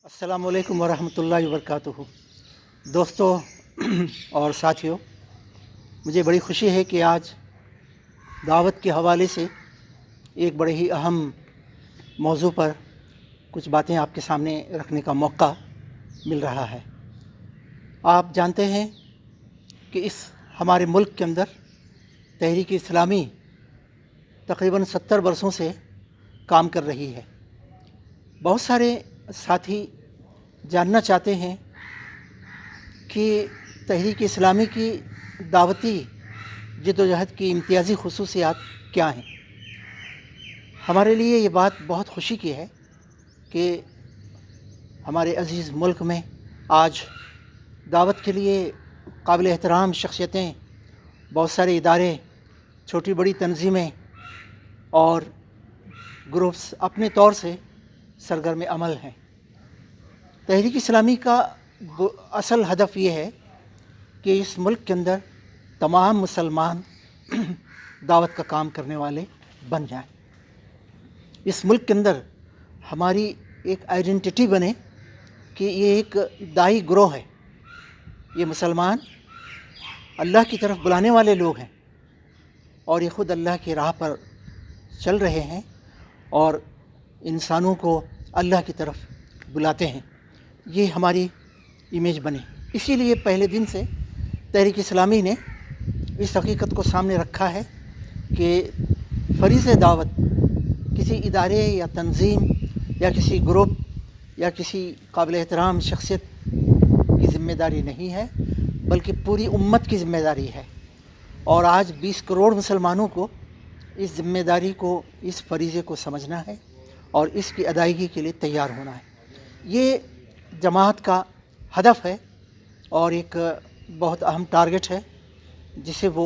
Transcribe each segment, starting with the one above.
السلام علیکم ورحمۃ اللہ وبرکاتہ۔ دوستوں اور ساتھیوں، مجھے بڑی خوشی ہے کہ آج دعوت کے حوالے سے ایک بڑے ہی اہم موضوع پر کچھ باتیں آپ کے سامنے رکھنے کا موقع مل رہا ہے۔ آپ جانتے ہیں کہ اس ہمارے ملک کے اندر تحریک اسلامی تقریباً 70 برسوں سے کام کر رہی ہے۔ بہت سارے ساتھی جاننا چاہتے ہیں کہ تحریک اسلامی کی دعوتی جدوجہد کی امتیازی خصوصیات کیا ہیں۔ ہمارے لیے یہ بات بہت خوشی کی ہے کہ ہمارے عزیز ملک میں آج دعوت کے لیے قابل احترام شخصیتیں، بہت سارے ادارے، چھوٹی بڑی تنظیمیں اور گروپس اپنے طور سے سرگرم عمل ہیں۔ تحریک اسلامی کا اصل ہدف یہ ہے کہ اس ملک کے اندر تمام مسلمان دعوت کا کام کرنے والے بن جائیں، اس ملک کے اندر ہماری ایک آئیڈینٹی بنے کہ یہ ایک داعی گروہ ہے، یہ مسلمان اللہ کی طرف بلانے والے لوگ ہیں اور یہ خود اللہ کی راہ پر چل رہے ہیں اور انسانوں کو اللہ کی طرف بلاتے ہیں۔ یہ ہماری امیج بنے۔ اسی لیے پہلے دن سے تحریک اسلامی نے اس حقیقت کو سامنے رکھا ہے کہ فریض دعوت کسی ادارے یا تنظیم یا کسی گروپ یا کسی قابل احترام شخصیت کی ذمہ داری نہیں ہے، بلکہ پوری امت کی ذمہ داری ہے۔ اور آج 20 کروڑ مسلمانوں کو اس ذمہ داری کو، اس فریضے کو سمجھنا ہے اور اس کی ادائیگی کے لیے تیار ہونا ہے۔ یہ جماعت کا ہدف ہے اور ایک بہت اہم ٹارگٹ ہے جسے وہ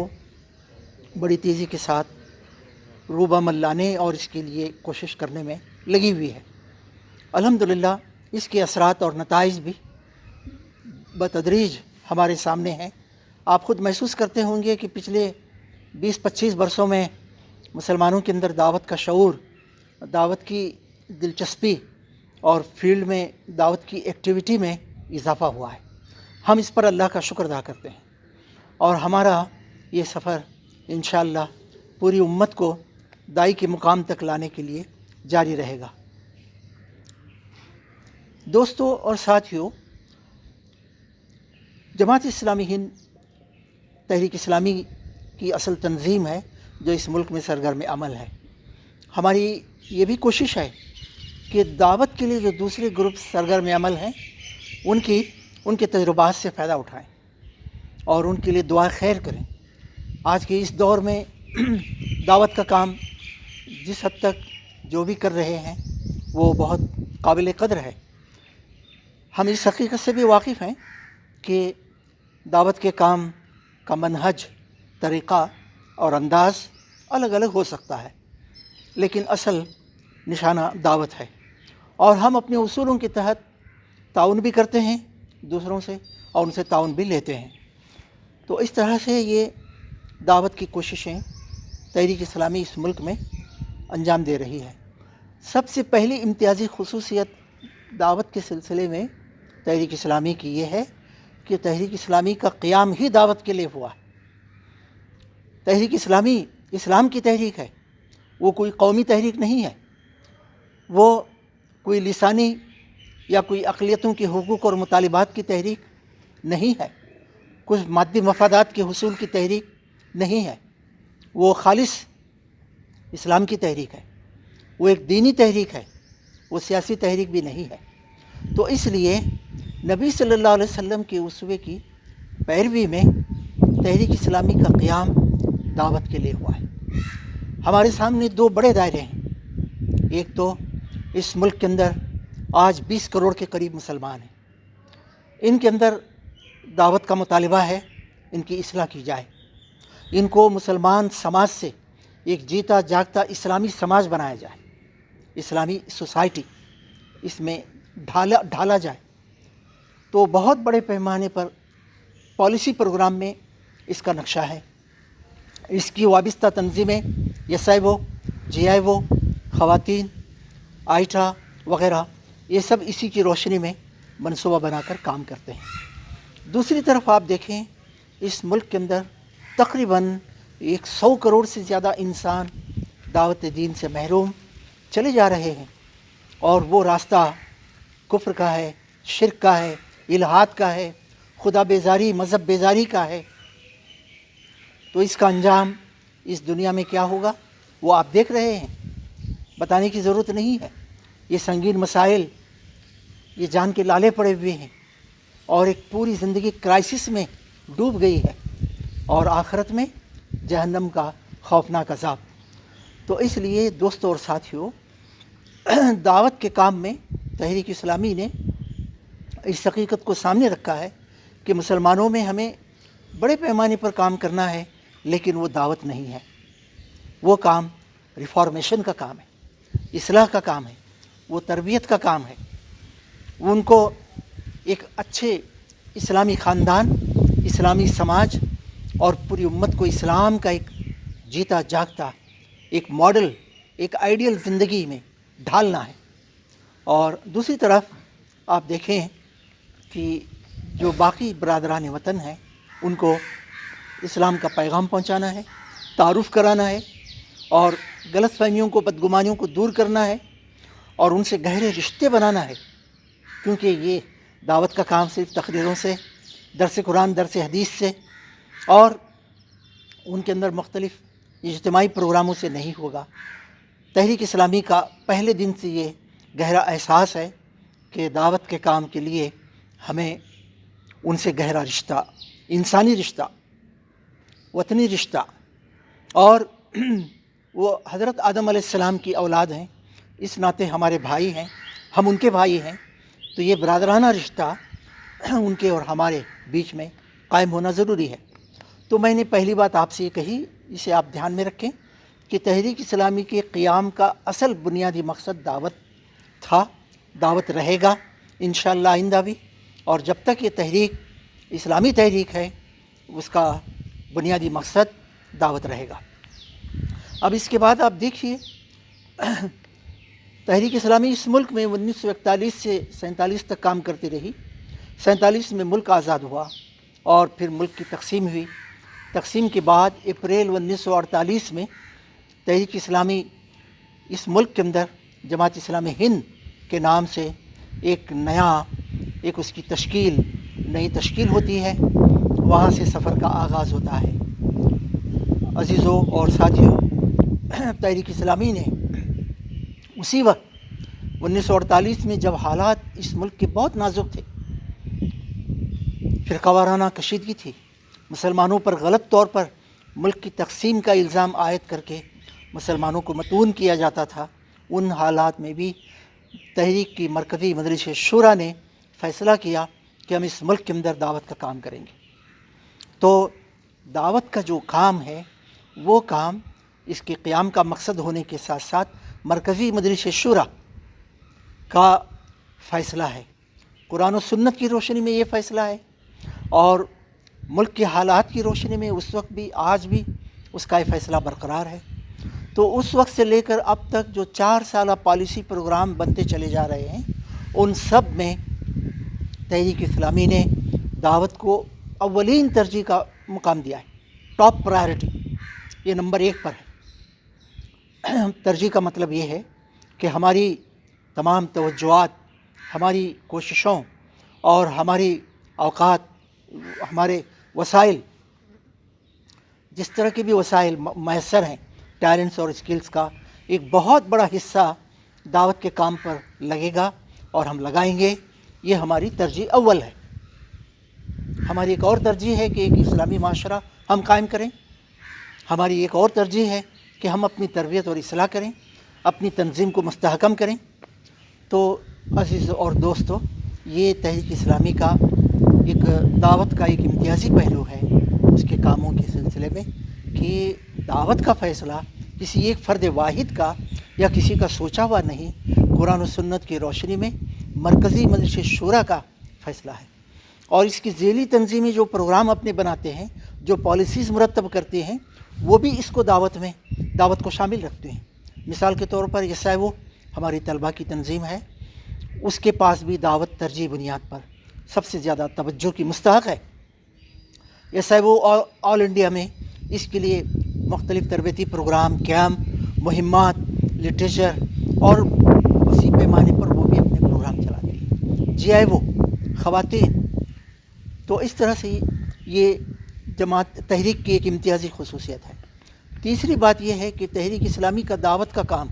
بڑی تیزی کے ساتھ روبہ لانے اور اس کے لیے کوشش کرنے میں لگی ہوئی ہے۔ الحمدللہ اس کے اثرات اور نتائج بھی بتدریج ہمارے سامنے ہیں۔ آپ خود محسوس کرتے ہوں گے کہ پچھلے 20-25 برسوں میں مسلمانوں کے اندر دعوت کا شعور، دعوت کی دلچسپی اور فیلڈ میں دعوت کی ایکٹیویٹی میں اضافہ ہوا ہے۔ ہم اس پر اللہ کا شکر ادا کرتے ہیں اور ہمارا یہ سفر انشاءاللہ پوری امت کو داعی کے مقام تک لانے کے لیے جاری رہے گا۔ دوستوں اور ساتھیوں، جماعت اسلامی ہند تحریک اسلامی کی اصل تنظیم ہے جو اس ملک میں سرگرم عمل ہے۔ ہماری یہ بھی کوشش ہے کہ دعوت کے لیے جو دوسرے گروپ سرگرم عمل ہیں ان کے تجربات سے فائدہ اٹھائیں اور ان کے لیے دعا خیر کریں۔ آج کے اس دور میں دعوت کا کام جس حد تک جو بھی کر رہے ہیں وہ بہت قابل قدر ہے۔ ہم اس حقیقت سے بھی واقف ہیں کہ دعوت کے کام کا منہج، طریقہ اور انداز الگ الگ ہو سکتا ہے، لیکن اصل نشانہ دعوت ہے اور ہم اپنے اصولوں کے تحت تعاون بھی کرتے ہیں دوسروں سے اور ان سے تعاون بھی لیتے ہیں۔ تو اس طرح سے یہ دعوت کی کوششیں تحریک اسلامی اس ملک میں انجام دے رہی ہے۔ سب سے پہلی امتیازی خصوصیت دعوت کے سلسلے میں تحریک اسلامی کی یہ ہے کہ تحریک اسلامی کا قیام ہی دعوت کے لیے ہوا ہے۔ تحریک اسلامی اسلام کی تحریک ہے، وہ کوئی قومی تحریک نہیں ہے، وہ کوئی لسانی یا کوئی اقلیتوں کے حقوق اور مطالبات کی تحریک نہیں ہے، کچھ مادی مفادات کے حصول کی تحریک نہیں ہے، وہ خالص اسلام کی تحریک ہے، وہ ایک دینی تحریک ہے، وہ سیاسی تحریک بھی نہیں ہے۔ تو اس لیے نبی صلی اللہ علیہ وسلم کے اسوے کی پیروی میں تحریک اسلامی کا قیام دعوت کے لیے ہوا ہے۔ ہمارے سامنے دو بڑے دائرے ہیں۔ ایک تو اس ملک کے اندر آج 20 کروڑ کے قریب مسلمان ہیں، ان کے اندر دعوت کا مطالبہ ہے ان کی اصلاح کی جائے، ان کو مسلمان سماج سے ایک جیتا جاگتا اسلامی سماج بنایا جائے، اسلامی سوسائٹی اس میں ڈھالا جائے۔ تو بہت بڑے پیمانے پر پالیسی پروگرام میں اس کا نقشہ ہے۔ اس کی وابستہ تنظیمیں ایس آئی او، جے آئی او، خواتین، آئیٹا وغیرہ یہ سب اسی کی روشنی میں منصوبہ بنا کر کام کرتے ہیں۔ دوسری طرف آپ دیکھیں اس ملک کے اندر تقریباً 100 کروڑ سے زیادہ انسان دعوت دین سے محروم چلے جا رہے ہیں، اور وہ راستہ کفر کا ہے، شرک کا ہے، الحاد کا ہے، خدا بیزاری، مذہب بیزاری کا ہے۔ تو اس کا انجام اس دنیا میں کیا ہوگا وہ آپ دیکھ رہے ہیں، بتانے کی ضرورت نہیں ہے۔ یہ سنگین مسائل، یہ جان کے لالے پڑے ہوئے ہیں، اور ایک پوری زندگی کرائسس میں ڈوب گئی ہے، اور آخرت میں جہنم کا خوفناک عذاب۔ تو اس لیے دوستوں اور ساتھیوں، دعوت کے کام میں تحریک اسلامی نے اس حقیقت کو سامنے رکھا ہے کہ مسلمانوں میں ہمیں بڑے پیمانے پر کام کرنا ہے، لیکن وہ دعوت نہیں ہے، وہ کام ریفارمیشن کا کام ہے، اصلاح کا کام ہے، وہ تربیت کا کام ہے۔ ان کو ایک اچھے اسلامی خاندان، اسلامی سماج اور پوری امت کو اسلام کا ایک جیتا جاگتا ایک ماڈل، ایک آئیڈیل زندگی میں ڈھالنا ہے۔ اور دوسری طرف آپ دیکھیں کہ جو باقی برادران وطن ہیں ان کو اسلام کا پیغام پہنچانا ہے، تعارف کرانا ہے، اور غلط فہمیوں کو، بدگمانیوں کو دور کرنا ہے، اور ان سے گہرے رشتے بنانا ہے، کیونکہ یہ دعوت کا کام صرف تقریروں سے، درس قرآن، درس حدیث سے اور ان کے اندر مختلف اجتماعی پروگراموں سے نہیں ہوگا۔ تحریک اسلامی کا پہلے دن سے یہ گہرا احساس ہے کہ دعوت کے کام کے لیے ہمیں ان سے گہرا رشتہ، انسانی رشتہ، وطنی رشتہ، اور وہ حضرت آدم علیہ السلام کی اولاد ہیں، اس ناطے ہمارے بھائی ہیں، ہم ان کے بھائی ہیں، تو یہ برادرانہ رشتہ ان کے اور ہمارے بیچ میں قائم ہونا ضروری ہے۔ تو میں نے پہلی بات آپ سے یہ کہی، اسے آپ دھیان میں رکھیں کہ تحریک اسلامی کے قیام کا اصل بنیادی مقصد دعوت تھا، دعوت رہے گا انشاءاللہ آئندہ بھی، اور جب تک یہ تحریک اسلامی تحریک ہے اس کا بنیادی مقصد دعوت رہے گا۔ اب اس کے بعد آپ دیکھیے، تحریک اسلامی اس ملک میں 1941 سے 47 تک کام کرتی رہی۔ 47 میں ملک آزاد ہوا اور پھر ملک کی تقسیم ہوئی۔ تقسیم کے بعد اپریل 1948 میں تحریک اسلامی اس ملک کے اندر جماعت اسلامی ہند کے نام سے ایک اس کی نئی تشکیل ہوتی ہے، وہاں سے سفر کا آغاز ہوتا ہے۔ عزیزوں اور ساتھیوں، تحریک اسلامی نے اسی وقت 1948 میں جب حالات اس ملک کے بہت نازک تھے، فرقہ وارانہ کشیدگی تھی، مسلمانوں پر غلط طور پر ملک کی تقسیم کا الزام عائد کر کے مسلمانوں کو متون کیا جاتا تھا، ان حالات میں بھی تحریک کی مرکزی مجلس شورا نے فیصلہ کیا کہ ہم اس ملک کے اندر دعوت کا کام کریں گے۔ تو دعوت کا جو کام ہے وہ کام اس کے قیام کا مقصد ہونے کے ساتھ ساتھ مرکزی مجلس شورا کا فیصلہ ہے، قرآن و سنت کی روشنی میں یہ فیصلہ ہے، اور ملک کے حالات کی روشنی میں اس وقت بھی آج بھی اس کا یہ فیصلہ برقرار ہے۔ تو اس وقت سے لے کر اب تک جو 4 سالہ پالیسی پروگرام بنتے چلے جا رہے ہیں، ان سب میں تحریک اسلامی نے دعوت کو اولین ترجیح کا مقام دیا ہے، ٹاپ پرائرٹی، یہ نمبر 1 پر ہے۔ ترجیح کا مطلب یہ ہے کہ ہماری تمام توجہات، ہماری کوششوں اور ہماری اوقات، ہمارے وسائل، جس طرح کے بھی وسائل میسر ہیں، ٹیلنٹس اور اسکلز کا ایک بہت بڑا حصہ دعوت کے کام پر لگے گا اور ہم لگائیں گے۔ یہ ہماری ترجیح اول ہے۔ ہماری ایک اور ترجیح ہے کہ ایک اسلامی معاشرہ ہم قائم کریں۔ ہماری ایک اور ترجیح ہے کہ ہم اپنی تربیت اور اصلاح کریں، اپنی تنظیم کو مستحکم کریں۔ تو عزیز اور دوستو، یہ تحریک اسلامی کا ایک دعوت کا ایک امتیازی پہلو ہے اس کے کاموں کے سلسلے میں، کہ دعوت کا فیصلہ کسی ایک فرد واحد کا یا کسی کا سوچا ہوا نہیں، قرآن و سنت کی روشنی میں مرکزی مجلس شورا کا فیصلہ ہے، اور اس کی ذیلی تنظیمیں جو پروگرام اپنے بناتے ہیں، جو پالیسیز مرتب کرتے ہیں، وہ بھی اس کو دعوت کو شامل رکھتے ہیں۔ مثال کے طور پر یہ SIVO ہماری طلبہ کی تنظیم ہے، اس کے پاس بھی دعوت ترجیح بنیاد پر سب سے زیادہ توجہ کی مستحق ہے۔ ایسا ہے وہ آل انڈیا میں اس کے لیے مختلف تربیتی پروگرام، کیمپ، مہمات، لٹریچر اور اسی پیمانے پر وہ بھی اپنے پروگرام چلاتے ہیں۔ جی آئی وہ خواتین، تو اس طرح سے یہ جماعت تحریک کی ایک امتیازی خصوصیت ہے۔ تیسری بات یہ ہے کہ تحریک اسلامی کا دعوت کا کام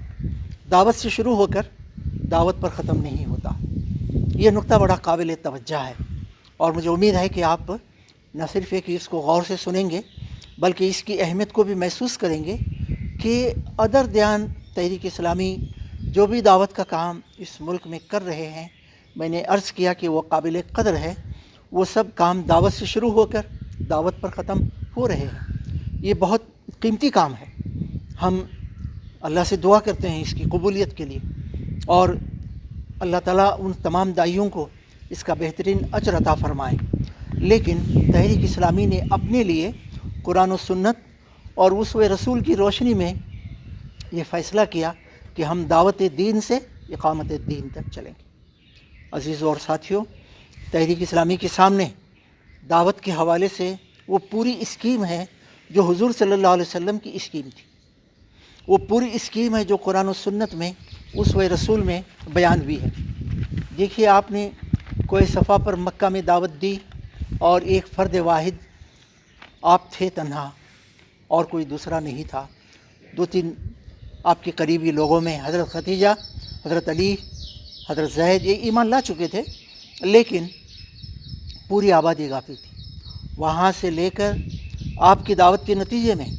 دعوت سے شروع ہو کر دعوت پر ختم نہیں ہوتا۔ یہ نقطہ بڑا قابل توجہ ہے، اور مجھے امید ہے کہ آپ نہ صرف ایک اس کو غور سے سنیں گے بلکہ اس کی اہمیت کو بھی محسوس کریں گے کہ ادر دیان تحریک اسلامی جو بھی دعوت کا کام اس ملک میں کر رہے ہیں، میں نے عرض کیا کہ وہ قابل قدر ہے۔ وہ سب کام دعوت سے شروع ہو کر دعوت پر ختم ہو رہے ہیں۔ یہ بہت قیمتی کام ہے۔ ہم اللہ سے دعا کرتے ہیں اس کی قبولیت کے لیے، اور اللہ تعالیٰ ان تمام داعیوں کو اس کا بہترین اجر عطا فرمائے۔ لیکن تحریک اسلامی نے اپنے لیے قرآن و سنت اور اسوہ رسول کی روشنی میں یہ فیصلہ کیا کہ ہم دعوت دین سے اقامت دین تک چلیں گے۔ عزیزوں اور ساتھیوں، تحریک اسلامی کے سامنے دعوت کے حوالے سے وہ پوری اسکیم ہے جو حضور صلی اللہ علیہ وسلم کی اسکیم تھی۔ وہ پوری اسکیم ہے جو قرآن و سنت میں اسوہ رسول میں بیان ہوئی ہے۔ دیکھیے، آپ نے کوئی صفحہ پر مکہ میں دعوت دی اور ایک فرد واحد آپ تھے تنہا، اور کوئی دوسرا نہیں تھا۔ 2-3 آپ کے قریبی لوگوں میں حضرت خدیجہ، حضرت علی، حضرت زید یہ ایمان لا چکے تھے، لیکن پوری آبادی غافل تھی۔ وہاں سے لے کر آپ کی دعوت کے نتیجے میں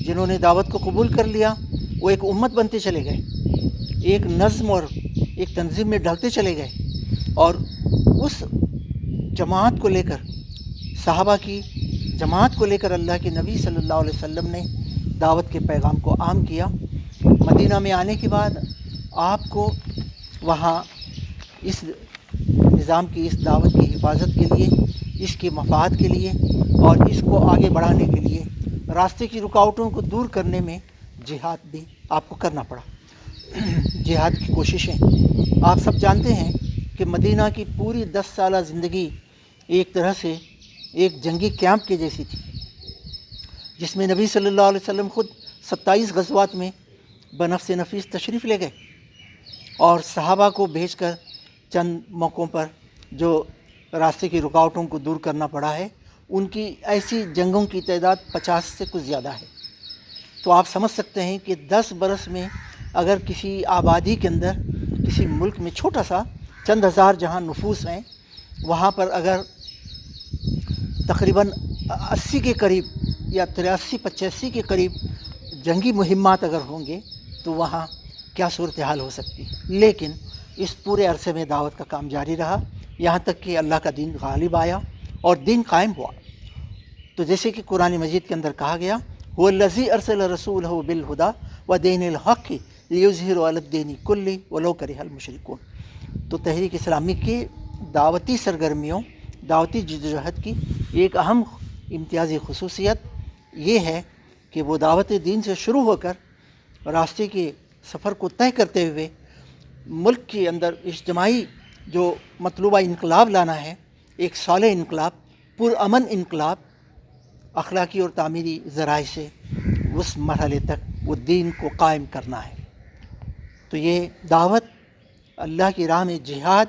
جنہوں نے دعوت کو قبول کر لیا وہ ایک امت بنتے چلے گئے، ایک نظم اور ایک تنظیم میں ڈھلتے چلے گئے، اور اس جماعت کو لے کر، صحابہ کی جماعت کو لے کر اللہ کے نبی صلی اللہ علیہ وسلم نے دعوت کے پیغام کو عام کیا۔ مدینہ میں آنے کے بعد آپ کو وہاں اس نظام کی، اس دعوت کی حفاظت کے لیے، اس کے مفاد کے لیے اور اس کو آگے بڑھانے کے لیے راستے کی رکاوٹوں کو دور کرنے میں جہاد بھی آپ کو کرنا پڑا۔ جہاد کی کوششیں، آپ سب جانتے ہیں کہ مدینہ کی پوری 10 سالہ زندگی ایک طرح سے ایک جنگی کیمپ کی جیسی تھی، جس میں نبی صلی اللہ علیہ وسلم خود 27 غزوات میں بنفس نفیس تشریف لے گئے، اور صحابہ کو بھیج کر چند موقعوں پر جو راستے کی رکاوٹوں کو دور کرنا پڑا ہے، ان کی ایسی جنگوں کی تعداد 50 سے کچھ زیادہ ہے۔ تو آپ سمجھ سکتے ہیں کہ 10 برس میں اگر کسی آبادی کے اندر، کسی ملک میں چھوٹا سا چند ہزار جہاں نفوس ہیں، وہاں پر اگر تقریباً 80 کے قریب یا 83-85 کے قریب جنگی مہمات اگر ہوں گے تو وہاں کیا صورتحال ہو سکتی ہے۔ لیکن اس پورے عرصے میں دعوت کا کام جاری رہا، یہاں تک کہ اللہ کا دین غالب آیا اور دین قائم ہوا۔ تو جیسے کہ قرآن مجید کے اندر کہا گیا، هو الذی ارسل رسولہ بالہدی ودین الحق لیظہرہ علی الدین کلہ ولو کرہ المشرکون۔ تو تحریک اسلامی کی دعوتی سرگرمیوں، دعوتی جدوجہد کی ایک اہم امتیازی خصوصیت یہ ہے کہ وہ دعوت دین سے شروع ہو کر راستے کے سفر کو طے کرتے ہوئے ملک کے اندر اجتماعی جو مطلوبہ انقلاب لانا ہے، ایک صالح انقلاب، پرامن انقلاب، اخلاقی اور تعمیری ذرائع سے اس مرحلے تک وہ دین کو قائم کرنا ہے۔ تو یہ دعوت، اللہ کی راہ میں جہاد،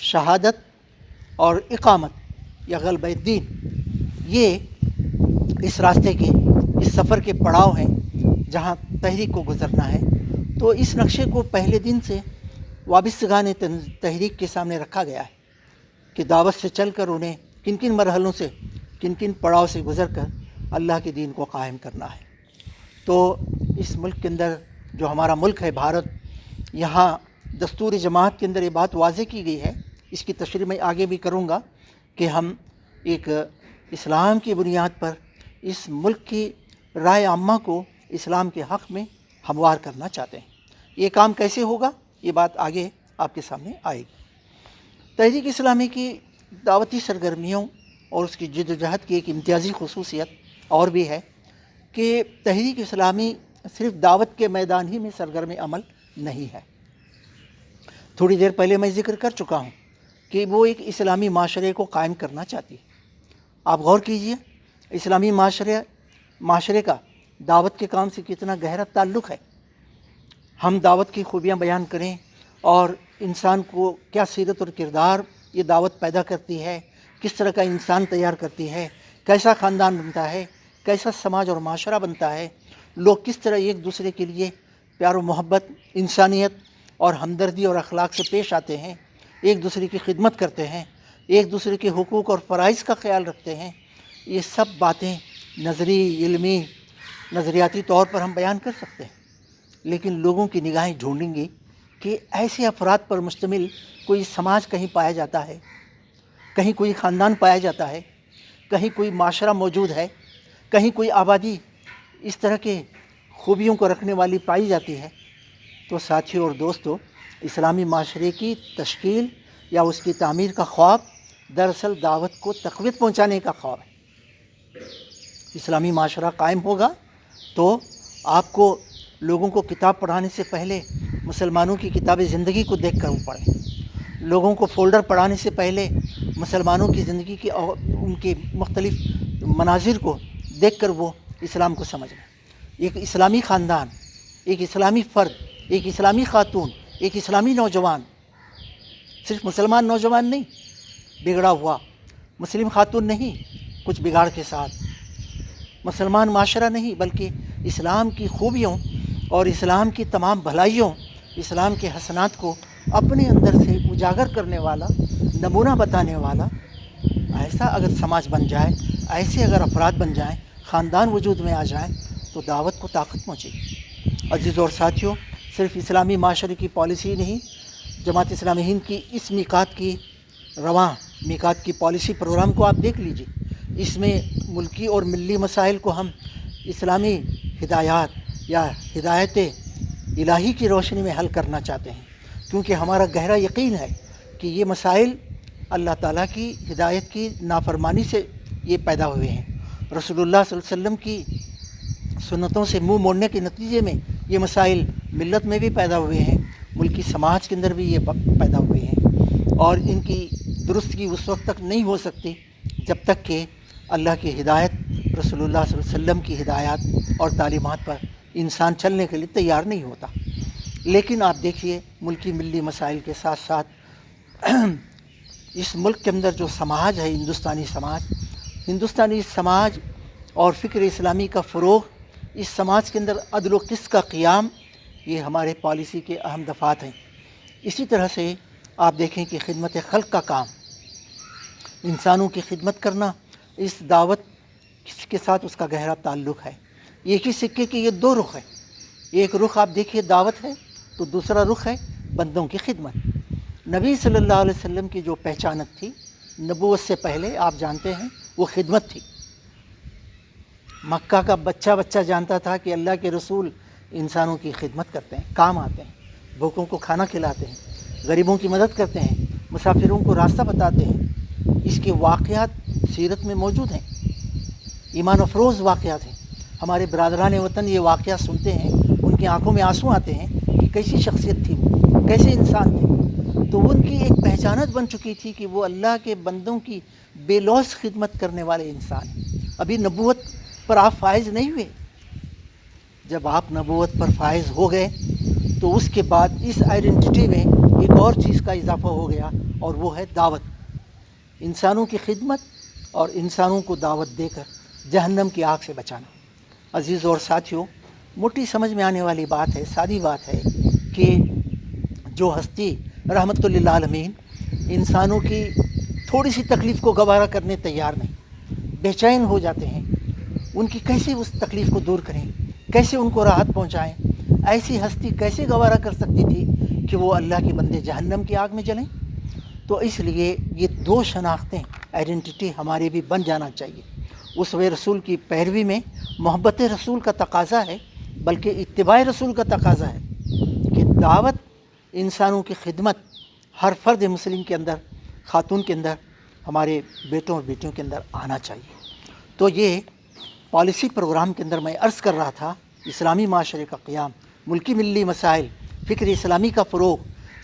شہادت اور اقامت یا غلبہ الدین، یہ اس راستے کے، اس سفر کے پڑاؤ ہیں جہاں تحریک کو گزرنا ہے۔ تو اس نقشے کو پہلے دن سے وابستگان تحریک کے سامنے رکھا گیا ہے کہ دعوت سے چل کر انہیں کن کن مرحلوں سے، کن کن پڑاؤ سے گزر کر اللہ کے دین کو قائم کرنا ہے۔ تو اس ملک کے اندر جو ہمارا ملک ہے بھارت، یہاں دستور جماعت کے اندر یہ بات واضح کی گئی ہے، اس کی تشریح میں آگے بھی کروں گا کہ ہم ایک اسلام کی بنیاد پر اس ملک کی رائے عامہ کو اسلام کے حق میں ہموار کرنا چاہتے ہیں۔ یہ کام کیسے ہوگا، یہ بات آگے آپ کے سامنے آئے گی۔ تحریک اسلامی کی دعوتی سرگرمیوں اور اس کی جدوجہد کی ایک امتیازی خصوصیت اور بھی ہے کہ تحریک اسلامی صرف دعوت کے میدان ہی میں سرگرم عمل نہیں ہے۔ تھوڑی دیر پہلے میں ذکر کر چکا ہوں کہ وہ ایک اسلامی معاشرے کو قائم کرنا چاہتی ہے۔ آپ غور کیجئے، اسلامی معاشرے کا دعوت کے کام سے کتنا گہرا تعلق ہے۔ ہم دعوت کی خوبیاں بیان کریں اور انسان کو کیا سیرت اور کردار یہ دعوت پیدا کرتی ہے، کس طرح کا انسان تیار کرتی ہے، کیسا خاندان بنتا ہے، کیسا سماج اور معاشرہ بنتا ہے، لوگ کس طرح ایک دوسرے کے لیے پیار و محبت، انسانیت اور ہمدردی اور اخلاق سے پیش آتے ہیں، ایک دوسرے کی خدمت کرتے ہیں، ایک دوسرے کے حقوق اور فرائض کا خیال رکھتے ہیں، یہ سب باتیں نظری، علمی، نظریاتی طور پر ہم بیان کر سکتے ہیں، لیکن لوگوں کی نگاہیں ڈھونڈیں گی کہ ایسے افراد پر مشتمل کوئی سماج کہیں پایا جاتا ہے، کہیں کوئی خاندان پایا جاتا ہے، کہیں کوئی معاشرہ موجود ہے، کہیں کوئی آبادی اس طرح کے خوبیوں کو رکھنے والی پائی جاتی ہے۔ تو ساتھیوں اور دوستوں، اسلامی معاشرے کی تشکیل یا اس کی تعمیر کا خواب دراصل دعوت کو تقویت پہنچانے کا خواب ہے۔ اسلامی معاشرہ قائم ہوگا تو آپ کو لوگوں کو کتاب پڑھانے سے پہلے مسلمانوں کی کتاب زندگی کو دیکھ کر وہ پڑھیں، لوگوں کو فولڈر پڑھانے سے پہلے مسلمانوں کی زندگی کی ان کے مختلف مناظر کو دیکھ کر وہ اسلام کو سمجھیں۔ ایک اسلامی خاندان، ایک اسلامی فرد، ایک اسلامی خاتون، ایک اسلامی نوجوان، صرف مسلمان نوجوان نہیں بگڑا ہوا، مسلم خاتون نہیں کچھ بگاڑ کے ساتھ، مسلمان معاشرہ نہیں بلکہ اسلام کی خوبیوں اور اسلام کی تمام بھلائیوں، اسلام کے حسنات کو اپنے اندر سے اجاگر کرنے والا، نمونہ بتانے والا ایسا اگر سماج بن جائے، ایسے اگر افراد بن جائیں، خاندان وجود میں آ جائیں تو دعوت کو طاقت پہنچے گی۔ عزیز اور ساتھیوں، صرف اسلامی معاشرے کی پالیسی نہیں، جماعت اسلامی ہند کی اس میقات کی رواں میقات کی پالیسی پروگرام کو آپ دیکھ لیجئے، اس میں ملکی اور ملی مسائل کو ہم اسلامی ہدایات یا ہدایت الہی کی روشنی میں حل کرنا چاہتے ہیں، کیونکہ ہمارا گہرا یقین ہے کہ یہ مسائل اللہ تعالیٰ کی ہدایت کی نافرمانی سے یہ پیدا ہوئے ہیں۔ رسول اللہ صلی اللہ علیہ وسلم کی سنتوں سے منہ موڑنے کے نتیجے میں یہ مسائل ملت میں بھی پیدا ہوئے ہیں، ملکی سماج کے اندر بھی یہ پیدا ہوئے ہیں، اور ان کی درستگی اس وقت تک نہیں ہو سکتی جب تک کہ اللہ کی ہدایت، رسول اللہ صلی اللہ علیہ وسلم کی ہدایات اور تعلیمات پر انسان چلنے کے لیے تیار نہیں ہوتا۔ لیکن آپ دیکھیے، ملکی ملی مسائل کے ساتھ ساتھ اس ملک کے اندر جو سماج ہے، ہندوستانی سماج اور فکر اسلامی کا فروغ، اس سماج کے اندر عدل و قسط کا قیام، یہ ہمارے پالیسی کے اہم دفعات ہیں۔ اسی طرح سے آپ دیکھیں کہ خدمت خلق کا کام، انسانوں کی خدمت کرنا، اس دعوت کے ساتھ اس کا گہرا تعلق ہے۔ ایک ہی سکے کے یہ دو رخ ہیں، ایک رخ آپ دیکھیے دعوت ہے تو دوسرا رخ ہے بندوں کی خدمت۔ نبی صلی اللہ علیہ وسلم کی جو پہچانت تھی نبوت سے پہلے، آپ جانتے ہیں، وہ خدمت تھی۔ مکہ کا بچہ جانتا تھا کہ اللہ کے رسول انسانوں کی خدمت کرتے ہیں، کام آتے ہیں، بھوکوں کو کھانا کھلاتے ہیں، غریبوں کی مدد کرتے ہیں، مسافروں کو راستہ بتاتے ہیں۔ اس کے واقعات سیرت میں موجود ہیں، ایمان افروز واقعات ہیں۔ ہمارے برادران وطن یہ واقعات سنتے ہیں، ان کی آنکھوں میں آنسو آتے ہیں کہ کیسی شخصیت تھی وہ، کیسے انسان تھے۔ تو ان کی ایک پہچانت بن چکی تھی کہ وہ اللہ کے بندوں کی بے لوث خدمت کرنے والے انسان ہیں۔ ابھی نبوت پر آپ فائز نہیں ہوئے، جب آپ نبوت پر فائز ہو گئے تو اس کے بعد اس آئیڈینٹی میں ایک اور چیز کا اضافہ ہو گیا، اور وہ ہے دعوت، انسانوں کی خدمت اور انسانوں کو دعوت دے کر جہنم کی آگ سے بچانا۔ عزیز اور ساتھیوں، موٹی سمجھ میں آنے والی بات ہے، سادی بات ہے کہ جو ہستی رحمت للعالمین انسانوں کی تھوڑی سی تکلیف کو گوارا کرنے تیار نہیں، بے چین ہو جاتے ہیں، ان کی کیسے اس تکلیف کو دور کریں، کیسے ان کو راحت پہنچائیں، ایسی ہستی کیسے گوارا کر سکتی تھی کہ وہ اللہ کے بندے جہنم کی آگ میں جلیں؟ تو اس لیے یہ دو شناختیں، آئیڈینٹی ہمارے بھی بن جانا چاہیے۔ اسوہ رسول کی پیروی میں محبت رسول کا تقاضا ہے، بلکہ اتباع رسول کا تقاضا ہے کہ دعوت، انسانوں کی خدمت ہر فرد مسلم کے اندر، خاتون کے اندر، ہمارے بیٹوں اور بیٹیوں کے اندر آنا چاہیے۔ تو یہ پالیسی پروگرام کے اندر میں عرض کر رہا تھا، اسلامی معاشرے کا قیام، ملکی ملی مسائل، فکر اسلامی کا فروغ،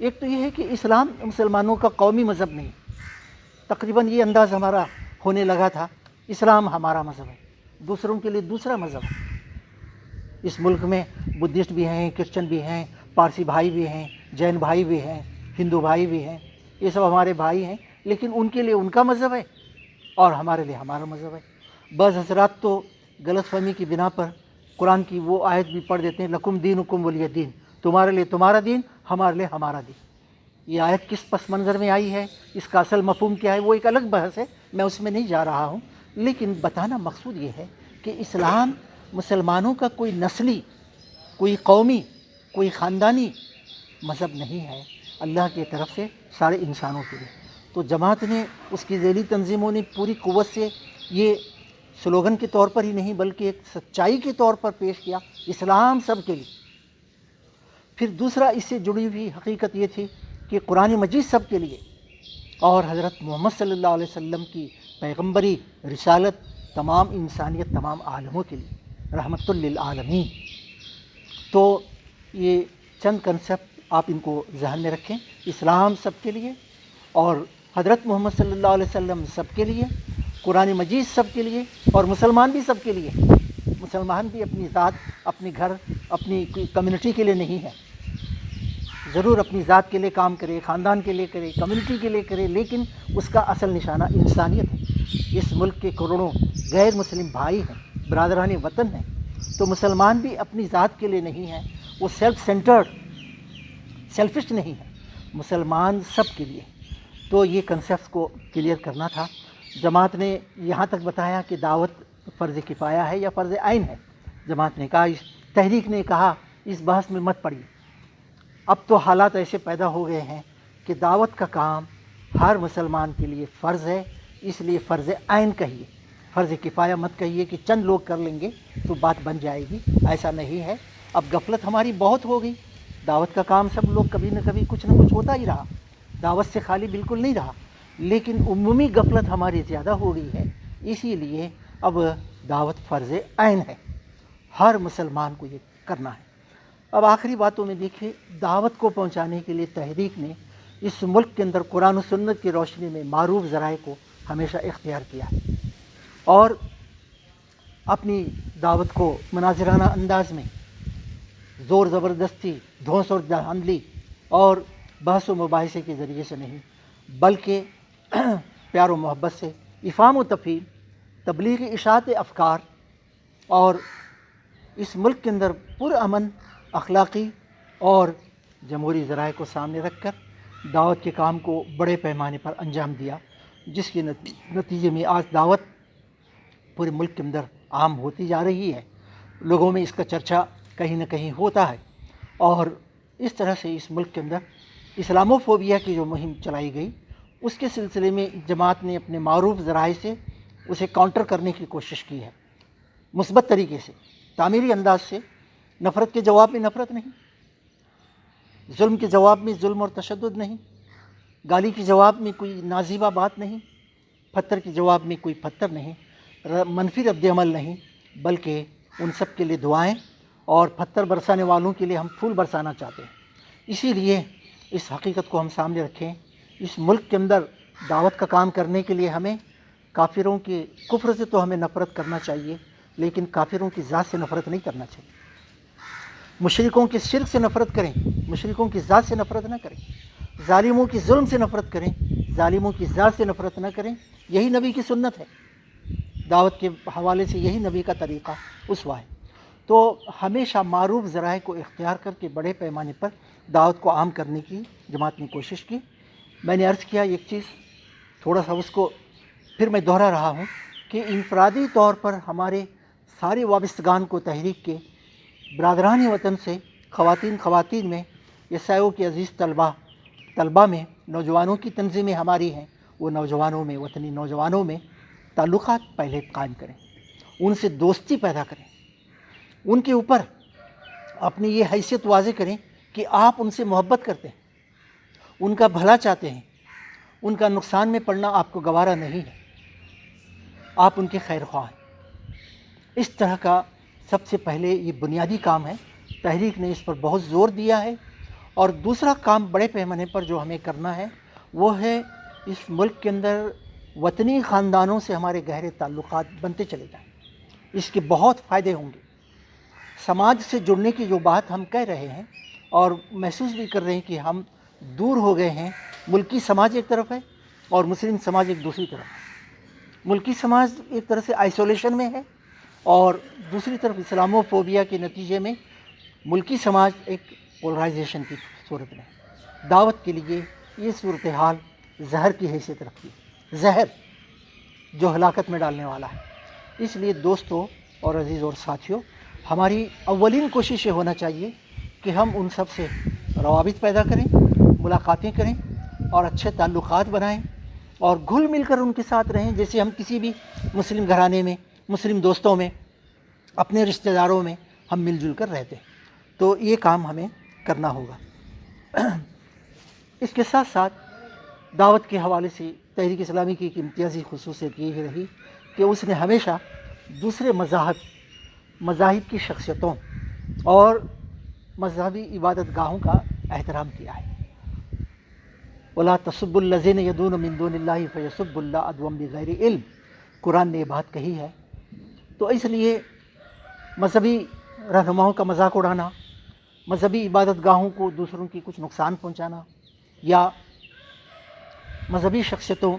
ایک تو یہ ہے کہ اسلام مسلمانوں کا قومی مذہب نہیں، تقریباً یہ انداز ہمارا ہونے لگا تھا، اسلام ہمارا مذہب ہے، دوسروں کے لیے دوسرا مذہب ہے۔ اس ملک میں بدھسٹ بھی ہیں، کرسچن بھی ہیں، پارسی بھائی بھی ہیں، جین بھائی بھی ہیں، ہندو بھائی بھی ہیں، یہ سب ہمارے بھائی ہیں، لیکن ان کے لیے ان کا مذہب ہے اور ہمارے لیے ہمارا مذہب ہے۔ بعض حضرات تو غلط فہمی کی بنا پر قرآن کی وہ آیت بھی پڑھ دیتے ہیں، لکم دینکم ولی دین، تمہارے لیے تمہارا دین، ہمارے لیے ہمارا دین۔ یہ آیت کس پس منظر میں آئی ہے، اس کا اصل مفہوم کیا ہے، وہ ایک الگ بحث ہے، میں اس میں نہیں جا رہا ہوں، لیکن بتانا مقصود یہ ہے کہ اسلام مسلمانوں کا کوئی نسلی، کوئی قومی، کوئی خاندانی مذہب نہیں ہے، اللہ کی طرف سے سارے انسانوں کے لیے۔ تو جماعت نے، اس کی ذیلی تنظیموں نے پوری قوت سے یہ سلوگن کے طور پر ہی نہیں بلکہ ایک سچائی کے طور پر پیش کیا، اسلام سب کے لیے۔ پھر دوسرا اس سے جڑی ہوئی حقیقت یہ تھی کہ قرآن مجید سب کے لیے اور حضرت محمد صلی اللہ علیہ وسلم کی پیغمبری رسالت تمام انسانیت، تمام عالموں کے لیے رحمت للعالمین۔ تو یہ چند کنسپٹ آپ ان کو ذہن میں رکھیں، اسلام سب کے لیے اور حضرت محمد صلی اللہ علیہ وسلم سب کے لیے، قرآن مجید سب کے لیے اور مسلمان بھی سب کے لیے۔ مسلمان بھی اپنی ذات، اپنے گھر، اپنی کمیونٹی کے لیے نہیں ہے، ضرور اپنی ذات کے لیے کام کرے، خاندان کے لیے کرے، کمیونٹی کے لیے کرے، لیکن اس کا اصل نشانہ انسانیت ہے۔ اس ملک کے کروڑوں غیر مسلم بھائی ہیں، برادران وطن ہیں، تو مسلمان بھی اپنی ذات کے لیے نہیں ہیں، وہ سیلف سینٹرڈ، سیلفش نہیں ہے، مسلمان سب کے لیے۔ تو یہ کنسیپٹس کو کلیئر کرنا تھا۔ جماعت نے یہاں تک بتایا کہ دعوت فرض کفایہ ہے یا فرض عین ہے۔ جماعت نے کہا، اس تحریک نے کہا اس بحث میں مت پڑیے، اب تو حالات ایسے پیدا ہو گئے ہیں کہ دعوت کا کام ہر مسلمان کے لیے فرض ہے، اس لیے فرض عین کہیے، فرض کفایہ مت کہیے کہ چند لوگ کر لیں گے تو بات بن جائے گی، ایسا نہیں ہے۔ اب غفلت ہماری بہت ہو گئی، دعوت کا کام سب لوگ کبھی نہ کبھی کچھ نہ کچھ ہوتا ہی رہا، دعوت سے خالی بالکل نہیں رہا، لیکن عمومی غفلت ہماری زیادہ ہو گئی ہے، اسی لیے اب دعوت فرض عین ہے، ہر مسلمان کو یہ کرنا ہے۔ اب آخری باتوں میں دیکھیں، دعوت کو پہنچانے کے لیے تحریک نے اس ملک کے اندر قرآن و سنت کی روشنی میں معروف ذرائع کو ہمیشہ اختیار کیا ہے اور اپنی دعوت کو مناظرانہ انداز میں زور زبردستی، دھونس اور دھاندلی اور بحث و مباحثے کے ذریعے سے نہیں، بلکہ پیار و محبت سے، افہام و تفہیم، تبلیغ اشاعت افکار اور اس ملک کے اندر پرامن اخلاقی اور جمہوری ذرائع کو سامنے رکھ کر دعوت کے کام کو بڑے پیمانے پر انجام دیا، جس کے نتیجے میں آج دعوت پورے ملک کے اندر عام ہوتی جا رہی ہے، لوگوں میں اس کا چرچا کہیں نہ کہیں ہوتا ہے، اور اس طرح سے اس ملک کے اندر اسلاموفوبیا کی جو مہم چلائی گئی، اس کے سلسلے میں جماعت نے اپنے معروف ذرائع سے اسے کاؤنٹر کرنے کی کوشش کی ہے، مثبت طریقے سے، تعمیری انداز سے، نفرت کے جواب میں نفرت نہیں، ظلم کے جواب میں ظلم اور تشدد نہیں، گالی کے جواب میں کوئی نازیبہ بات نہیں، پتھر کے جواب میں کوئی پتھر نہیں، منفی رد عمل نہیں، بلکہ ان سب کے لیے دعائیں، اور پتھر برسانے والوں کے لیے ہم پھول برسانا چاہتے ہیں۔ اسی لیے اس حقیقت کو ہم سامنے رکھیں، اس ملک کے اندر دعوت کا کام کرنے کے لیے ہمیں کافروں کے کفر سے تو ہمیں نفرت کرنا چاہیے، لیکن کافروں کی ذات سے نفرت نہیں کرنا چاہیے۔ مشرکوں کے شرک سے نفرت کریں، مشرکوں کی ذات سے نفرت نہ کریں، ظالموں کی ظلم سے نفرت کریں، ظالموں کی ذات سے نفرت نہ کریں، یہی نبی کی سنت ہے، دعوت کے حوالے سے یہی نبی کا طریقہ اسوہ ہے۔ تو ہمیشہ معروف ذرائع کو اختیار کر کے بڑے پیمانے پر دعوت کو عام کرنے کی جماعت نے کوشش کی۔ میں نے عرض کیا ایک چیز، تھوڑا سا اس کو پھر میں دوہرا رہا ہوں کہ انفرادی طور پر ہمارے سارے وابستگان کو تحریک کے برادران وطن سے، خواتین میں، یسائیوں کے عزیز طلبہ میں، نوجوانوں کی تنظیمیں ہماری ہیں، وہ نوجوانوں میں، وطنی نوجوانوں میں تعلقات پہلے قائم کریں، ان سے دوستی پیدا کریں، ان کے اوپر اپنی یہ حیثیت واضح کریں کہ آپ ان سے محبت کرتے ہیں، ان کا بھلا چاہتے ہیں، ان کا نقصان میں پڑنا آپ کو گوارا نہیں ہے، آپ ان کے خیر خواہ ہیں۔ اس طرح کا سب سے پہلے یہ بنیادی کام ہے، تحریک نے اس پر بہت زور دیا ہے، اور دوسرا کام بڑے پیمانے پر جو ہمیں کرنا ہے وہ ہے اس ملک کے اندر وطنی خاندانوں سے ہمارے گہرے تعلقات بنتے چلے جائیں. اس کے بہت فائدے ہوں گے. سماج سے جڑنے کی جو بات ہم کہہ رہے ہیں اور محسوس بھی کر رہے ہیں کہ ہم دور ہو گئے ہیں. ملکی سماج ایک طرف ہے اور مسلم سماج ایک دوسری طرف ہے. ملکی سماج ایک طرح سے آئسولیشن میں ہے اور دوسری طرف اسلامو فوبیا کے نتیجے میں ملکی سماج ایک پولرائزیشن کی صورت میں. دعوت کے لیے یہ صورتحال زہر کی حیثیت رکھتی ہے، زہر جو ہلاکت میں ڈالنے والا ہے. اس لیے دوستوں اور عزیز اور ساتھیوں، ہماری اولین کوشش یہ ہونا چاہیے کہ ہم ان سب سے روابط پیدا کریں، ملاقاتیں کریں اور اچھے تعلقات بنائیں اور گھل مل کر ان کے ساتھ رہیں، جیسے ہم کسی بھی مسلم گھرانے میں، مسلم دوستوں میں، اپنے رشتہ داروں میں ہم مل جل کر رہتے ہیں. تو یہ کام ہمیں کرنا ہوگا. اس کے ساتھ ساتھ دعوت کے حوالے سے تحریک اسلامی کی ایک امتیازی خصوصیت یہ رہی کہ اس نے ہمیشہ دوسرے مذاہب کی شخصیتوں اور مذہبی عبادت گاہوں کا احترام کیا ہے. وَلَا تَسُبُّوا الَّذِينَ يَدْعُونَ مِن دُونِ اللَّهِ فَيَسُبُّوا اللَّهَ عَدْوًا بِغَيْرِ علم. قرآن نے یہ بات کہی ہے. تو اس لیے مذہبی رہنماؤں کا مذاق اڑانا، مذہبی عبادت گاہوں کو دوسروں کی کچھ نقصان پہنچانا یا مذہبی شخصیتوں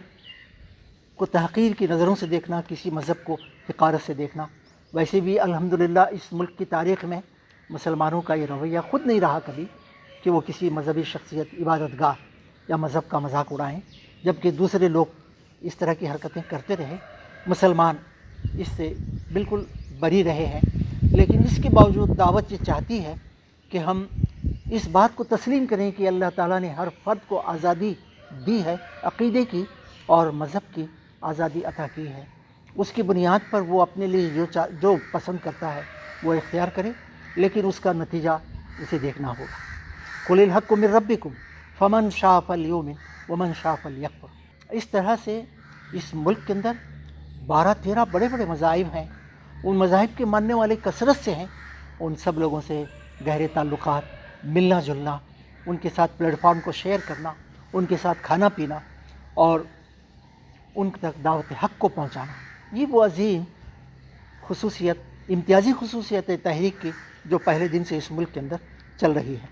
کو تحقیر کی نظروں سے دیکھنا، کسی مذہب کو حقارت سے دیکھنا، ویسے بھی الحمدللہ اس ملک کی تاریخ میں مسلمانوں کا یہ رویہ خود نہیں رہا کبھی کہ وہ کسی مذہبی شخصیت، عبادت گاہ یا مذہب کا مذاق اڑائیں، جبکہ دوسرے لوگ اس طرح کی حرکتیں کرتے رہے. مسلمان اس سے بالکل بری رہے ہیں. لیکن اس کے باوجود دعوت یہ چاہتی ہے کہ ہم اس بات کو تسلیم کریں کہ اللہ تعالیٰ نے ہر فرد کو آزادی دی ہے، عقیدے کی اور مذہب کی آزادی عطا کی ہے. اس کی بنیاد پر وہ اپنے لیے جو پسند کرتا ہے وہ اختیار کرے، لیکن اس کا نتیجہ اسے دیکھنا ہوگا. قُلِ الْحَقُّ مِن رَبِّكُمْ فَمَنْ شَاءَ فَلْيُؤْمِنْ وَمَنْ شَاءَ فَلْيَكْفُرْ. اس طرح سے اس ملک کے اندر 12-13 بڑے بڑے مذاہب ہیں. ان مذاہب کے ماننے والے کثرت سے ہیں. ان سب لوگوں سے گہرے تعلقات، ملنا جلنا، ان کے ساتھ پلیٹ فارم کو شیئر کرنا، ان کے ساتھ کھانا پینا اور ان تک دعوت حق کو پہنچانا، یہ وہ عظیم خصوصیت، امتیازی خصوصیت ہے تحریک کی جو پہلے دن سے اس ملک کے اندر چل رہی ہے.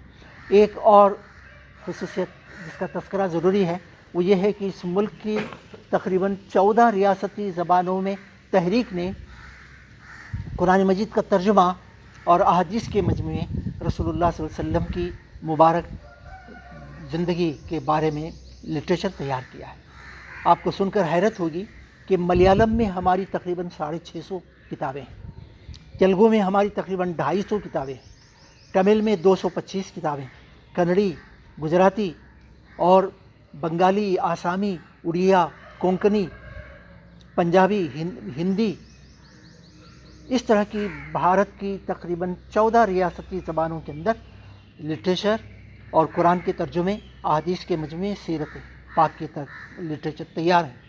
ایک اور خصوصیت جس کا تذکرہ ضروری ہے وہ یہ ہے کہ اس ملک کی تقریباً 14 ریاستی زبانوں میں تحریک نے قرآن مجید کا ترجمہ اور احادیث کے مجموعے رسول اللہ صلی اللہ علیہ وسلم کی مبارک زندگی کے بارے میں لٹریچر تیار کیا ہے. آپ کو سن کر حیرت ہوگی کہ ملیالم میں ہماری تقریباً 650 کتابیں ہیں، تیلگو میں ہماری تقریباً 250 کتابیں ہیں، تمل میں 225 کتابیں، کنڑی، گجراتی اور بنگالی، آسامی، اڑیا، کونکنی، پنجابی، ہندی، اس طرح کی بھارت کی تقریباً 14 ریاستی زبانوں کے اندر لٹریچر اور قرآن کے ترجمے، احادیث کے مجموعے، سیرت پاک کے لٹریچر تیار ہیں.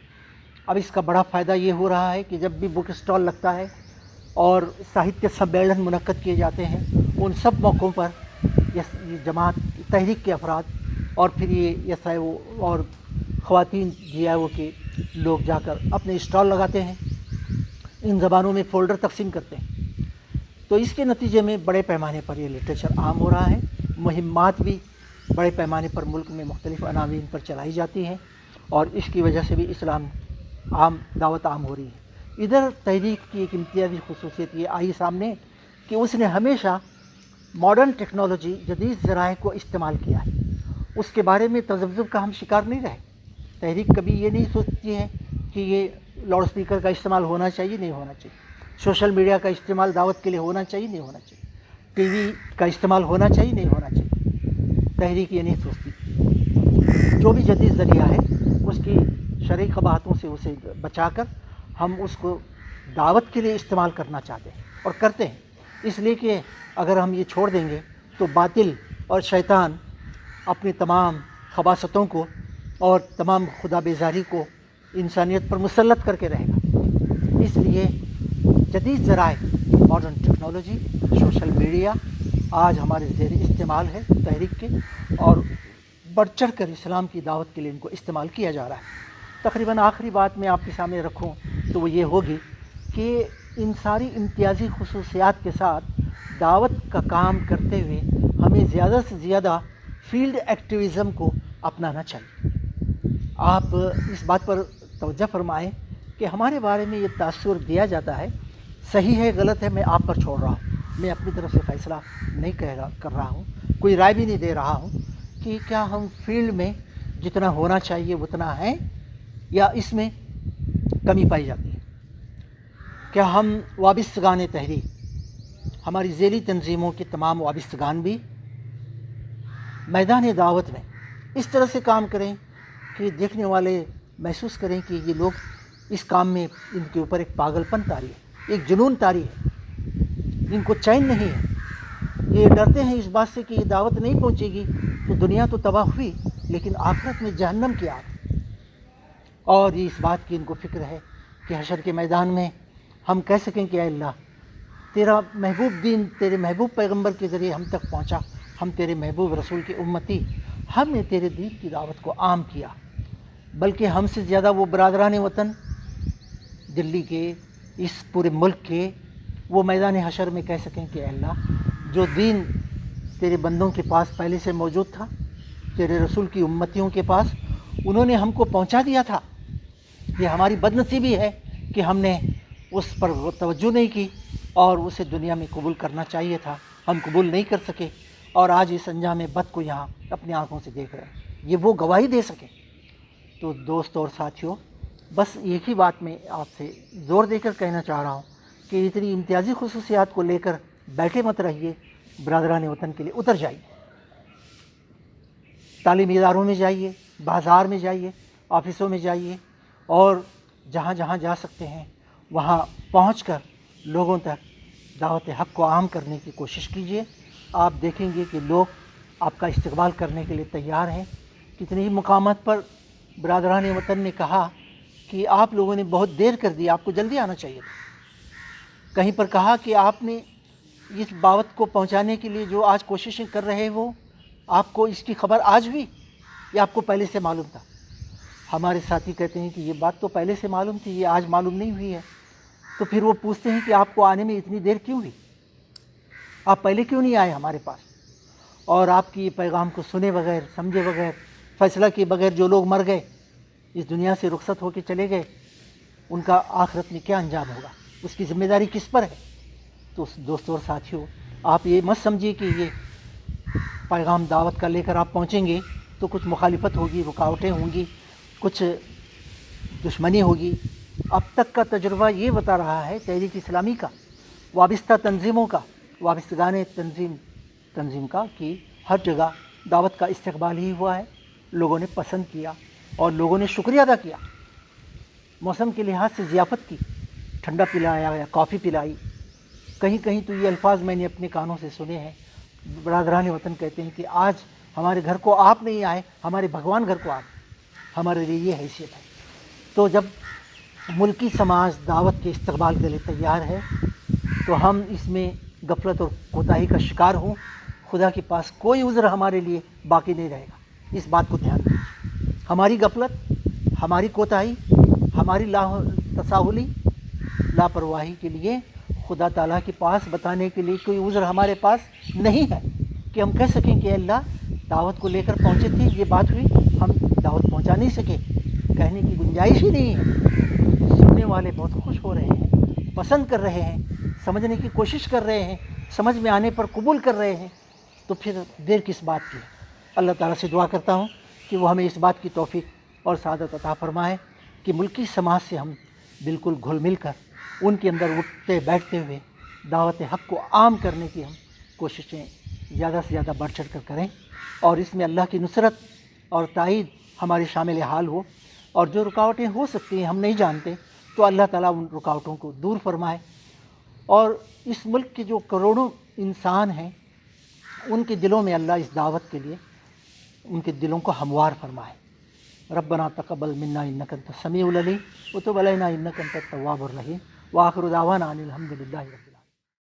اب اس کا بڑا فائدہ یہ ہو رہا ہے کہ جب بھی بک اسٹال لگتا ہے اور ساہتیہ سمیلن منعقد کیے جاتے ہیں، ان سب موقعوں پر یہ جماعت تحریک کے افراد اور پھر یہ ایس آئی او اور خواتین جی آئی او کے لوگ جا کر اپنے اسٹال لگاتے ہیں، ان زبانوں میں فولڈر تقسیم کرتے ہیں. تو اس کے نتیجے میں بڑے پیمانے پر یہ لٹریچر عام ہو رہا ہے. مہمات بھی بڑے پیمانے پر ملک میں مختلف عناوین پر چلائی جاتی ہیں اور اس کی وجہ سے بھی اسلام دعوت عام ہو رہی ہے. ادھر تحریک کی ایک امتیازی خصوصیت یہ آئی سامنے کہ اس نے ہمیشہ ماڈرن ٹیکنالوجی، جدید ذرائع کو استعمال کیا ہے. اس کے بارے میں تذبذب کا ہم شکار نہیں رہے. تحریک کبھی یہ نہیں سوچتی ہے کہ یہ لاؤڈ اسپیکر کا استعمال ہونا چاہیے، نہیں ہونا چاہیے، سوشل میڈیا کا استعمال دعوت کے لیے ہونا چاہیے، نہیں ہونا چاہیے، ٹی وی کا استعمال ہونا چاہیے، نہیں ہونا چاہیے. تحریک یہ نہیں سوچتی. جو بھی جدید ذریعہ ہے اس کی شرعی قباحتوں سے اسے بچا کر ہم اس کو دعوت کے لیے استعمال کرنا چاہتے ہیں اور کرتے ہیں. اس لیے کہ اگر ہم یہ چھوڑ دیں گے تو باطل اور شیطان اپنی تمام خباثتوں کو اور تمام خدا بیزاری کو انسانیت پر مسلط کر کے رہے گا. اس لیے جدید ذرائع، ماڈرن ٹیکنالوجی، سوشل میڈیا آج ہمارے زیر استعمال ہے تحریک کے، اور بڑھ چڑھ کر اسلام کی دعوت کے لیے ان کو استعمال کیا جا رہا ہے۔ تقریباً آخری بات میں آپ کے سامنے رکھوں تو وہ یہ ہوگی کہ ان ساری امتیازی خصوصیات کے ساتھ دعوت کا کام کرتے ہوئے ہمیں زیادہ سے زیادہ فیلڈ ایکٹیویزم کو اپنانا چاہیے۔ آپ اس بات پر توجہ فرمائیں کہ ہمارے بارے میں یہ تاثر دیا جاتا ہے، صحیح ہے غلط ہے میں آپ پر چھوڑ رہا ہوں، میں اپنی طرف سے فیصلہ نہیں کر رہا ہوں، کوئی رائے بھی نہیں دے رہا ہوں کہ کیا ہم فیلڈ میں جتنا ہونا چاہیے اتنا ہے یا اس میں کمی پائی جاتی ہے۔ کیا ہم وابستگان تحریک، ہماری ذیلی تنظیموں کے تمام وابستگان بھی میدان دعوت میں اس طرح سے کام کریں کہ دیکھنے والے محسوس کریں کہ یہ لوگ اس کام میں ان کے اوپر ایک پاگل پن طاری ہے، ایک جنون طاری ہے، ان کو چین نہیں ہے، یہ ڈرتے ہیں اس بات سے کہ یہ دعوت نہیں پہنچے گی تو دنیا تو تباہ ہوئی لیکن آخرت میں جہنم کی آگ، اور یہ اس بات کی ان کو فکر ہے کہ حشر کے میدان میں ہم کہہ سکیں کہ اے اللہ تیرا محبوب دین تیرے محبوب پیغمبر کے ذریعے ہم تک پہنچا، ہم تیرے محبوب رسول کے امتی، ہم نے تیرے دین کی دعوت کو عام کیا، بلکہ ہم سے زیادہ وہ برادران وطن دلی کے، اس پورے ملک کے، وہ میدان حشر میں کہہ سکیں کہ اے اللہ جو دین تیرے بندوں کے پاس پہلے سے موجود تھا، تیرے رسول کی امتیوں کے پاس انہوں نے ہم کو پہنچا دیا تھا، یہ ہماری بد نصیبی ہے کہ ہم نے اس پر توجہ نہیں کی اور اسے دنیا میں قبول کرنا چاہیے تھا، ہم قبول نہیں کر سکے، اور آج اس انجام بد کو یہاں اپنی آنکھوں سے دیکھ رہے ہیں، یہ وہ گواہی دے سکے۔ تو دوست اور ساتھیوں، بس ایک ہی بات میں آپ سے زور دے کر کہنا چاہ رہا ہوں کہ اتنی امتیازی خصوصیات کو لے کر بیٹھے مت رہیے، برادران وطن کے لیے اتر جائیے، تعلیمی اداروں میں جائیے، بازار میں جائیے، آفسوں میں جائیے، اور جہاں جہاں جا سکتے ہیں وہاں پہنچ کر لوگوں تک دعوت حق کو عام کرنے کی کوشش کیجیے۔ آپ دیکھیں گے کہ لوگ آپ کا استقبال کرنے کے لیے تیار ہیں۔ کتنے ہی مقامات پر برادران وطن نے کہا کہ آپ لوگوں نے بہت دیر کر دی، آپ کو جلدی آنا چاہیے تھا۔ کہیں پر کہا کہ آپ نے اس دعوت کو پہنچانے کے لیے جو آج کوششیں کر رہے وہ آپ کو اس کی خبر آج ہوئی یا آپ کو پہلے سے معلوم تھا؟ ہمارے ساتھی کہتے ہیں کہ یہ بات تو پہلے سے معلوم تھی، یہ آج معلوم نہیں ہوئی ہے۔ تو پھر وہ پوچھتے ہیں کہ آپ کو آنے میں اتنی دیر کیوں ہوئی؟ آپ پہلے کیوں نہیں آئے ہمارے پاس؟ اور آپ کی پیغام کو سنے بغیر، سمجھے بغیر، فیصلہ کیے بغیر جو لوگ مر گئے، اس دنیا سے رخصت ہو کے چلے گئے، ان کا آخرت میں کیا انجام ہوگا؟ اس کی ذمہ داری کس پر ہے؟ تو دوستوں اور ساتھیوں، آپ یہ مت سمجھیے کہ یہ پیغام دعوت کا لے کر آپ پہنچیں گے تو کچھ مخالفت ہوگی، رکاوٹیں ہوں گی، کچھ دشمنی ہوگی۔ اب تک کا تجربہ یہ بتا رہا ہے تحریک اسلامی کا، وابستہ تنظیموں کا، وابستگان تنظیم کا، کہ ہر جگہ دعوت کا استقبال ہی ہوا ہے، لوگوں نے پسند کیا اور لوگوں نے شکریہ ادا کیا، موسم کے لحاظ سے ضیافت کی، ٹھنڈا پلایا یا کافی پلائی۔ کہیں کہیں تو یہ الفاظ میں نے اپنے کانوں سے سنے ہیں، برادران وطن کہتے ہیں کہ آج ہمارے گھر کو آپ نہیں آئے، ہمارے بھگوان گھر کو آپ، ہمارے لیے یہ حیثیت ہے۔ تو جب ملکی سماج دعوت کے استقبال کے لیے تیار ہے تو ہم اس میں غفلت اور کوتاہی کا شکار ہوں، خدا کے پاس کوئی عذر ہمارے لیے باقی نہیں رہے گا۔ اس بات کو دھیان دیجیے، ہماری غفلت، ہماری کوتاہی، ہماری تساہلی، لاپرواہی کے لیے خدا تعالیٰ کے پاس بتانے کے لیے کوئی عذر ہمارے پاس نہیں ہے کہ ہم کہہ سکیں کہ اللہ دعوت کو لے کر پہنچے تھے، یہ بات ہوئی، ہم دعوت پہنچا نہیں سکے، کہنے کی گنجائش ہی نہیں ہے۔ سننے والے بہت خوش ہو رہے ہیں، پسند کر رہے ہیں، سمجھنے کی کوشش کر رہے ہیں، سمجھ میں آنے پر قبول کر رہے ہیں، تو پھر دیر کس بات کی؟ اللہ تعالیٰ سے دعا کرتا ہوں کہ وہ ہمیں اس بات کی توفیق اور سعادت عطا فرمائے کہ ملکی سماج سے ہم بالکل گھل مل کر ان کے اندر اٹھتے بیٹھتے ہوئے دعوت حق کو عام کرنے کی ہم کوششیں زیادہ سے زیادہ بڑھ چڑھ کر کریں، اور اس میں اللہ کی نصرت اور تائید ہمارے شامل حال ہو، اور جو رکاوٹیں ہو سکتی ہیں ہم نہیں جانتے تو اللہ تعالیٰ ان رکاوٹوں کو دور فرمائے، اور اس ملک کے جو کروڑوں انسان ہیں ان کے دلوں میں اللہ اس دعوت کے لیے ان کے دلوں کو ہموار فرمائے۔ ربنا تقبل منا انک انت السمیع العلیم وتب علینا انک انت التواب الرحیم، وآخر دعوانا ان الحمد للہ رب العالمین۔